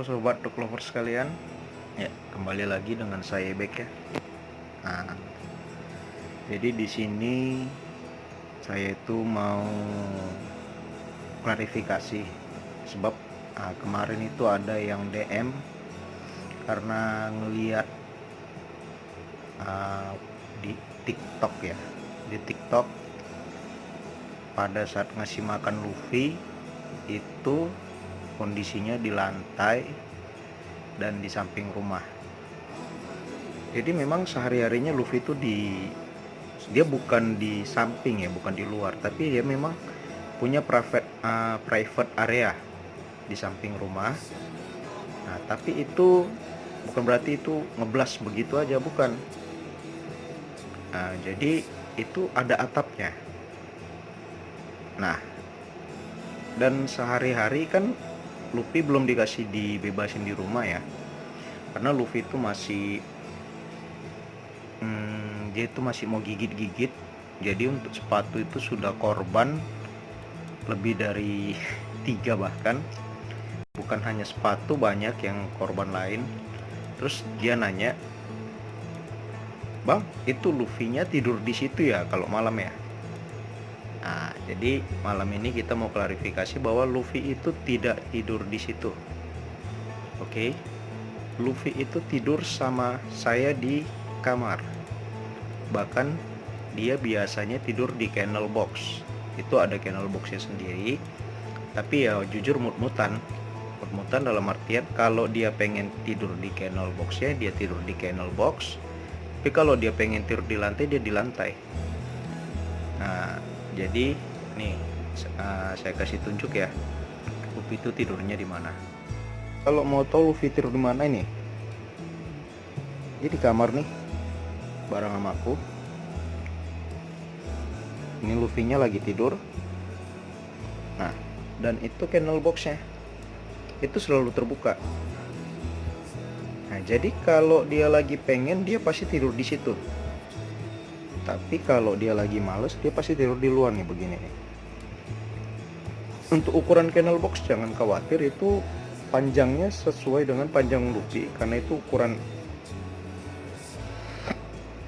sobat dog lover sekalian. Ya, kembali lagi dengan saya Bek ya. Nah, jadi di sini saya itu mau klarifikasi sebab kemarin itu ada yang DM karena ngeliat di TikTok ya. Di TikTok pada saat ngasih makan Luffy itu kondisinya di lantai dan di samping rumah. Jadi memang sehari-harinya Luffy itu dia bukan di samping ya, bukan di luar, tapi dia memang punya private area di samping rumah. Nah, tapi itu bukan berarti itu ngeblas begitu aja, bukan. Nah, jadi itu ada atapnya. Nah, dan sehari-hari kan Luffy belum dikasih dibebasin di rumah ya, karena Luffy itu masih dia itu masih mau gigit-gigit. Jadi untuk sepatu itu sudah korban lebih dari 3 bahkan, bukan hanya sepatu, banyak yang korban lain. Terus dia nanya, "Bang, itu Luffy-nya tidur di situ ya kalau malam ya?" Nah, jadi malam ini kita mau klarifikasi bahwa Luffy itu tidak tidur di situ. Oke. Luffy itu tidur sama saya di kamar. Bahkan dia biasanya tidur di kennel box. Itu ada kennel boxnya sendiri. Tapi ya jujur mut-mutan dalam artian kalau dia pengen tidur di kennel boxnya, dia tidur di kennel box. Tapi kalau dia pengen tidur di lantai, dia di lantai. Nah, jadi nih saya kasih tunjuk ya, Luffy itu tidurnya di mana. Kalau mau tahu Luffy tidur di mana ini, dia di kamar nih, bareng sama aku. Ini Luffy-nya lagi tidur. Nah, dan itu kennel boxnya itu selalu terbuka. Nah, jadi kalau dia lagi pengen, dia pasti tidur di situ. Tapi kalau dia lagi males, dia pasti tidur di luar nih, begini nih. Untuk ukuran kennel box jangan khawatir, itu panjangnya sesuai dengan panjang Luffy, karena itu ukuran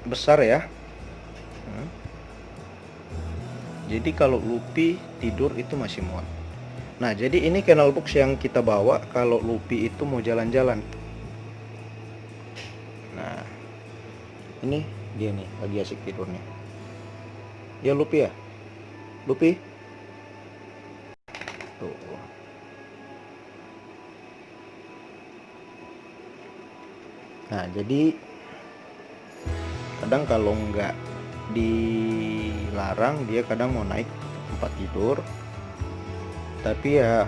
besar ya. Jadi kalau Luffy tidur itu masih muat. Nah, jadi ini kennel box yang kita bawa kalau Luffy itu mau jalan-jalan. Nah, ini dia nih lagi asik tidurnya. Ya Luffy ya? Luffy? Tuh. Nah, jadi kadang kalau nggak dilarang, dia kadang mau naik ke tempat tidur. Tapi ya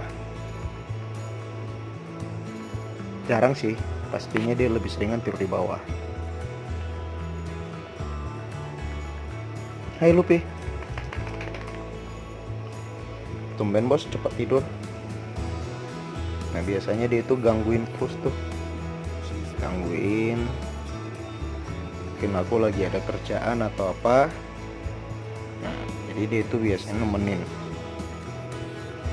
jarang sih, pastinya dia lebih seringan tidur di bawah. Hai Luffy, tumben bos cepat tidur. Nah, biasanya dia itu gangguin terus tuh, gangguin. Mungkin aku lagi ada kerjaan atau apa. Nah, jadi dia itu biasanya nemenin.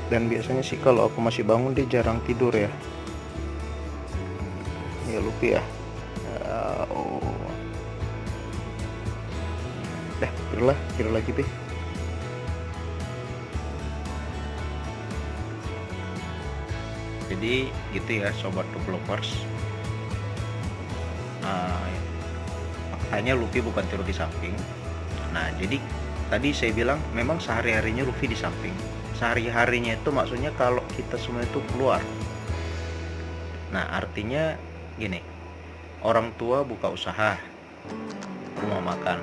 Dan biasanya sih kalau aku masih bangun, dia jarang tidur ya. Ya Luffy ya. Tidur lagi Pi. Jadi gitu ya sobat developers. Makanya Luffy bukan tidur di samping. Nah, jadi tadi saya bilang memang sehari-harinya Luffy di samping. Sehari-harinya itu maksudnya kalau kita semua itu keluar. Nah, artinya gini, orang tua buka usaha, rumah makan,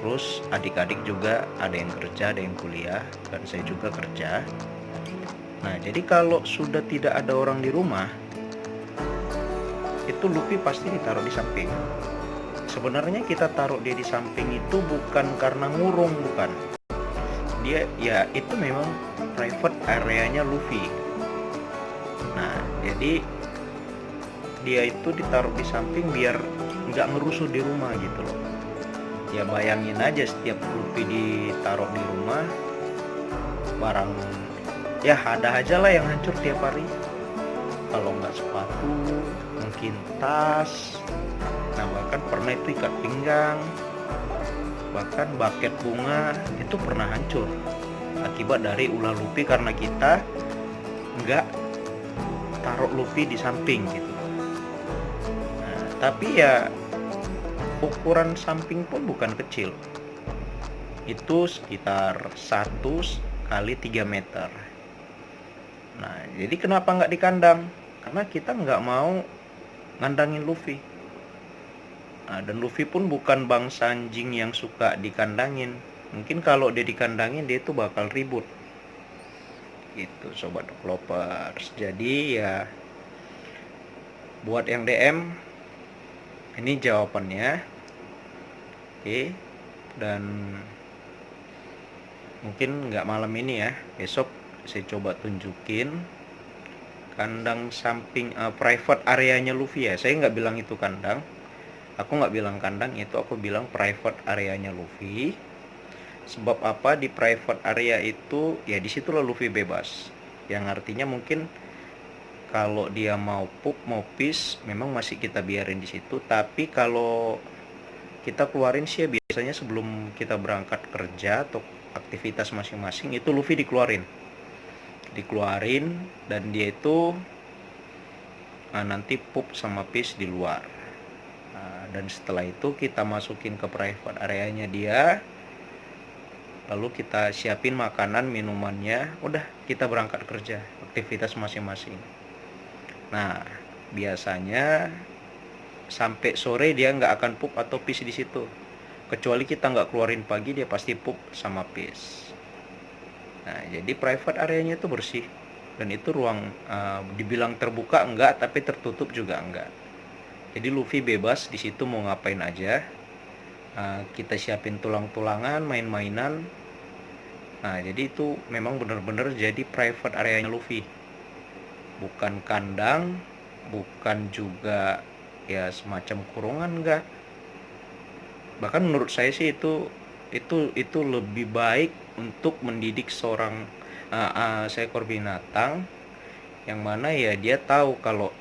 terus adik-adik juga ada yang kerja, ada yang kuliah, dan saya juga kerja. Nah, jadi kalau sudah tidak ada orang di rumah, itu Luffy pasti ditaruh di samping. Sebenarnya kita taruh dia di samping itu bukan karena ngurung, bukan. Dia ya itu memang private areanya Luffy. Nah, jadi dia itu ditaruh di samping biar nggak ngerusuh di rumah gitu loh. Ya bayangin aja setiap Luffy ditaruh di rumah, barang ya ada aja lah yang hancur tiap hari. kalau nggak sepatu mungkin tas. Nah bahkan pernah itu ikat pinggang, bahkan buket bunga itu pernah hancur akibat dari ulah Luffy karena kita nggak taruh Luffy di samping gitu. Nah, tapi ya ukuran samping pun bukan kecil, itu sekitar 1 kali 3 meter. Nah jadi kenapa nggak di kandang? Karena kita nggak mau ngandangin Luffy. Nah, dan Luffy pun bukan bangsa anjing yang suka dikandangin. Mungkin kalau dia dikandangin dia itu bakal ribut gitu sobat developers. Jadi ya buat yang DM ini jawabannya. Oke, dan mungkin nggak malam ini ya, besok saya coba tunjukin kandang samping private areanya Luffy ya. Saya nggak bilang itu kandang, aku nggak bilang kandang, itu aku bilang private areanya Luffy. Sebab apa? Di private area itu ya disitulah Luffy bebas, yang artinya mungkin kalau dia mau pup mau piss memang masih kita biarin di situ. Tapi kalau kita keluarin sih ya biasanya sebelum kita berangkat kerja atau aktivitas masing-masing itu Luffy dikeluarin dan dia itu nanti pup sama piss di luar. Dan setelah itu kita masukin ke private areanya dia, lalu kita siapin makanan minumannya, udah kita berangkat kerja aktivitas masing-masing. Nah biasanya sampai sore dia nggak akan pup atau piss di situ, kecuali kita nggak keluarin pagi, dia pasti pup sama piss. Nah jadi private areanya itu bersih, dan itu ruang dibilang terbuka enggak, tapi tertutup juga enggak. Jadi Luffy bebas di situ mau ngapain aja. Kita siapin tulang-tulangan, main-mainan. Nah jadi itu memang benar-benar jadi private areanya Luffy, bukan kandang, bukan juga ya semacam kurungan, enggak. Bahkan menurut saya sih itu lebih baik untuk mendidik seorang seekor binatang, yang mana ya dia tahu kalau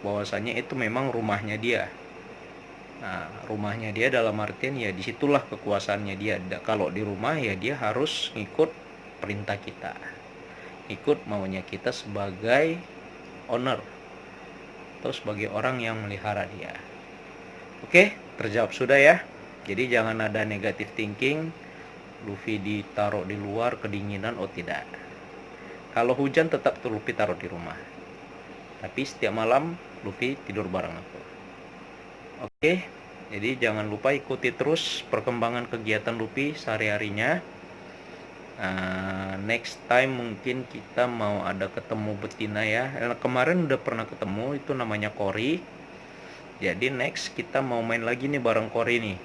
bahwasanya itu memang rumahnya dia. Nah, rumahnya dia dalam artian ya disitulah kekuasaannya dia. Kalau di rumah ya dia harus ngikut perintah kita, ikut maunya kita sebagai owner atau sebagai orang yang melihara dia. Oke, terjawab sudah ya. Jadi jangan ada negative thinking Luffy ditaruh di luar kedinginan, oh tidak. Kalau hujan tetap Luffy taruh di rumah, tapi setiap malam Luffy tidur bareng aku. Oke, jadi jangan lupa ikuti terus perkembangan kegiatan Luffy sehari-harinya. Next time mungkin kita mau ada ketemu betina ya. Kemarin udah pernah ketemu, itu namanya Cory. Jadi next kita mau main lagi nih bareng Cory nih,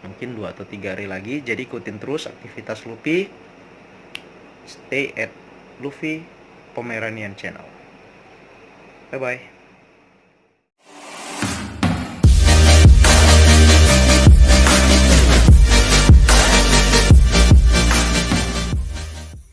mungkin 2 atau 3 hari lagi. Jadi ikutin terus aktivitas Luffy. Stay at Luffy Pomeranian Channel. Bye bye.